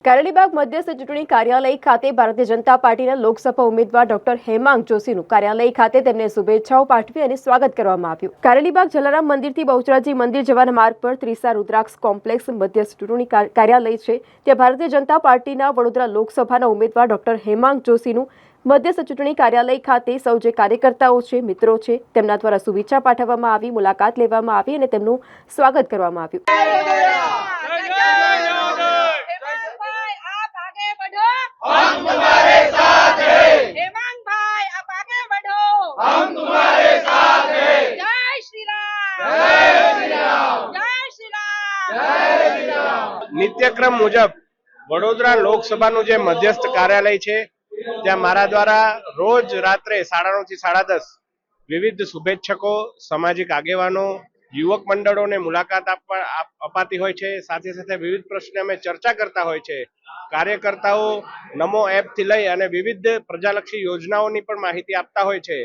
કારેલીબાગ મધ્યસ્થ ચૂંટણી કાર્યાલય ખાતે ભારતીય જનતા પાર્ટીના લોકસભા ઉમેદવાર ડોક્ટર હેમાંગ જોશીનું કાર્યાલય ખાતે તેમને શુભેચ્છાઓ પાઠવી અને સ્વાગત કરવામાં આવ્યું। કારેલીબાગ જલારામ મંદિરથી બહુચરાજી મંદિર જવાના માર્ગ પર ત્રિસા રુદ્રાક્ષ કોમ્પ્લેક્સ મધ્યસ્થ ચૂંટણી કાર્યાલય છે। ત્યાં ભારતીય જનતા પાર્ટીના વડોદરા લોકસભાના ઉમેદવાર ડોક્ટર હેમાંગ જોશીનું મધ્યસ્થ ચૂંટણી કાર્યાલય ખાતે સૌ જે કાર્યકર્તાઓ છે, મિત્રો છે, તેમના દ્વારા શુભેચ્છા પાઠવવામાં આવી, મુલાકાત લેવામાં આવી અને તેમનું સ્વાગત કરવામાં આવ્યું। हम तुम्हारे साथ हैं। हेमंग भाई आप आगे बढ़ो, हम तुम्हारे साथ हैं। जय श्री राम, जय श्री राम, जय श्री राम, जय श्री राम। नित्यक्रम मुजब वडोदरा लोकसभाનું જે મધ્યસ્થ કાર્યાલય છે ત્યાં મારા દ્વારા રોજ રાત્રે 9:30 થી 10:30 વિવિધ શુભેચ્છકો, સામાજિક આગેવાનો, યુવક મંડળોને મુલાકાત અપાતી હોય છે। સાથે સાથે વિવિધ પ્રશ્ને અમે ચર્ચા કરતા હોય છે। કાર્યકર્તાઓ નમો એપ થી લઈ અને વિવિધ પ્રજાલક્ષી યોજનાઓની પણ માહિતી આપતા હોય છે।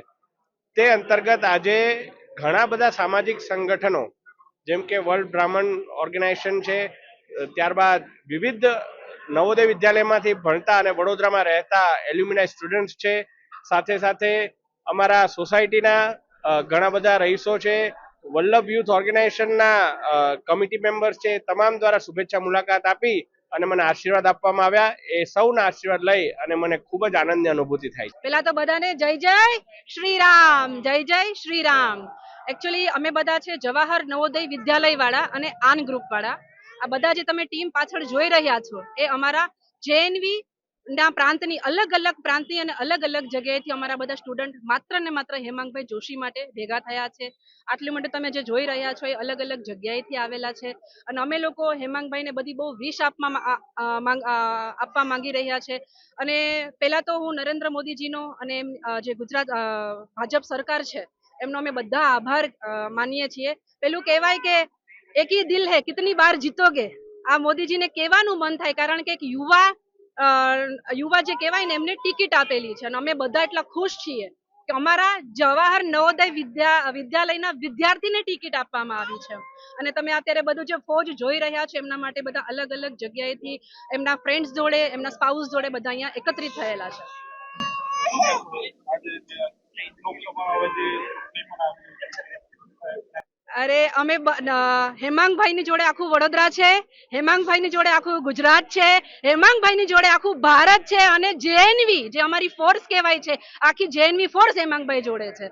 તે અંતર્ગત આજે ઘણા બધા સામાજિક સંગઠનો જેમ કે વર્લ્ડ બ્રાહ્મણ ઓર્ગેનાઇઝેશન છે, ત્યારબાદ વિવિધ નવોદય વિદ્યાલયમાંથી ભણતા અને વડોદરામાં રહેતા એલ્યુમિનાઈ સ્ટુડન્ટ્સ છે, સાથે સાથે અમારા સોસાયટીના ઘણા બધા રહીશો છે, વલ્લભ યુથ ઓર્ગેનાઇઝેશનના કમિટી મેમ્બર્સ છે, તમામ દ્વારા શુભેચ્છા મુલાકાત આપી અને મને આશીર્વાદ આપવામાં આવ્યા। એ સૌના આશીર્વાદ લઈ અને મને ખૂબ જ આનંદની અનુભૂતિ થાય છે। પેલા તો બધાને જય જય શ્રી રામ, જય જય શ્રી રામ। એકચ્યુઅલી અમે બધા છે જવાહર નવોદય વિદ્યાલય વાળા અને આન ગ્રુપ વાળા। આ બધા જે તમે ટીમ પાછળ જોઈ રહ્યા છો એ અમારા જેએનવી ના પ્રાંતની અલગ અલગ પ્રાંતની અને અલગ અલગ જગ્યાએથી અમારા બધા સ્ટુડન્ટ માત્ર ને માત્ર હેમાંગભાઈ જોશી માટે ભેગા થયા છે। આટલી માટે તમે જે જોઈ રહ્યા છો એ અલગ અલગ જગ્યાએથી આવેલા છે અને અમે લોકો હેમાંગભાઈને બધી બહુ વિશ આપવા માંગી રહ્યા છે। અને પહેલા તો હું નરેન્દ્ર મોદીજીનો અને જે ગુજરાત ભાજપ સરકાર છે એમનો અમે બધા આભાર માનીએ છીએ। પેલું કહેવાય કે એક ही दिल है कितनी बार जीतोगे, આ મોદીજીને કહેવાનું મન થાય કારણ કે એક યુવા જે કહેવાય ને એમને ટિકિટ આપેલી છે અને અમે બધા એટલા ખુશ છીએ કે અમારા જવાહર નવોદય વિદ્યાલયના વિદ્યાર્થીને ટિકિટ આપવામાં આવી છે। અને તમે અત્યારે બધું જે ફોજ જોઈ રહ્યા છો એમના માટે બધા અલગ અલગ જગ્યાએથી એમના ફ્રેન્ડ્સ જોડે, એમના સ્પાઉસ જોડે બધા અહીંયા એકત્રિત થયેલા છે। અરે અમે હેમાંગભાઈની જોડે આખું વડોદરા છે, હેમાંગભાઈની જોડે આખું ગુજરાત છે, હેમાંગભાઈની જોડે આખું ભારત છે અને જેએનવી જે અમારી ફોર્સ કહેવાય છે આખી જેએનવી ફોર્સ હેમાંગભાઈ જોડે છે।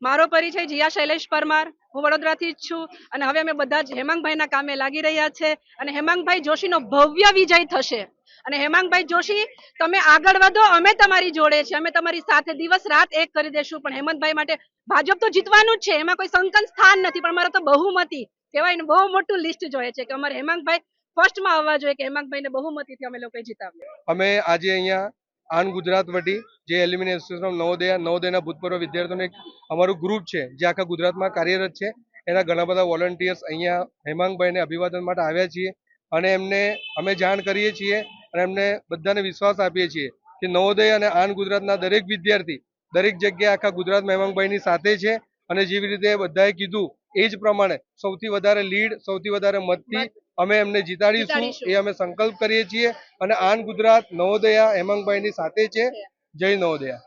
મારો પરિચય જીયા શૈલેષ પરમાર, હું વડોદરાથી જ છું અને હવે અમે બધા જ હેમાંગભાઈના કામે લાગી રહ્યા છે અને હેમાંગભાઈ જોશીનો ભવ્ય વિજય થશે। અને હેમાંગભાઈ જોશી તમે આગળ વધો, અમે તમારી જોડે છે, અમે તમારી સાથે દિવસ રાત એક કરી દેશું। પણ હેમંતભાઈ માટે ભાજપ તો જીતવાનું જ છે, એમાં કોઈ સંકન સ્થાન નથી, પણ મારો તો બહુમતી કહેવાય ને, બહુ મોટું લિસ્ટ જોઈએ છે કે અમારે હેમાંગભાઈ ફર્સ્ટમાં આવવા જોઈએ કે હેમાંગભાઈને બહુમતીથી અમે લોકોએ જીતાવ્યા। અમે આજે અહીંયા આન ગુજરાત વટી જે એલ્યુમિનાઈ એસોસિએશન ઓફ નવોદયના ભૂતપૂર્વ વિદ્યાર્થીઓનું એક અમારું ગ્રુપ છે જે આખા ગુજરાતમાં કાર્યરત છે, એના ઘણા બધા વોલન્ટિયર્સ અહીંયા હેમાંગભાઈને અભિવાદન માટે આવ્યા છીએ અને એમને અમે જાણ કરીએ છીએ અને એમને બધાને વિશ્વાસ આપીએ છીએ કે નવોદય અને આન ગુજરાતના દરેક વિદ્યાર્થી દરેક જગ્યાએ આખા ગુજરાતમાં હેમાંગભાઈની સાથે છે અને જેવી રીતે બધાએ કીધું એ જ પ્રમાણે સૌથી વધારે લીડ, સૌથી વધારે મતથી અમે એમને જીતાડીશું એ અમે સંકલ્પ કરીએ છીએ અને આન ગુજરાત નવોદયા હેમાંગભાઈની સાથે છે। જય નવોદયા।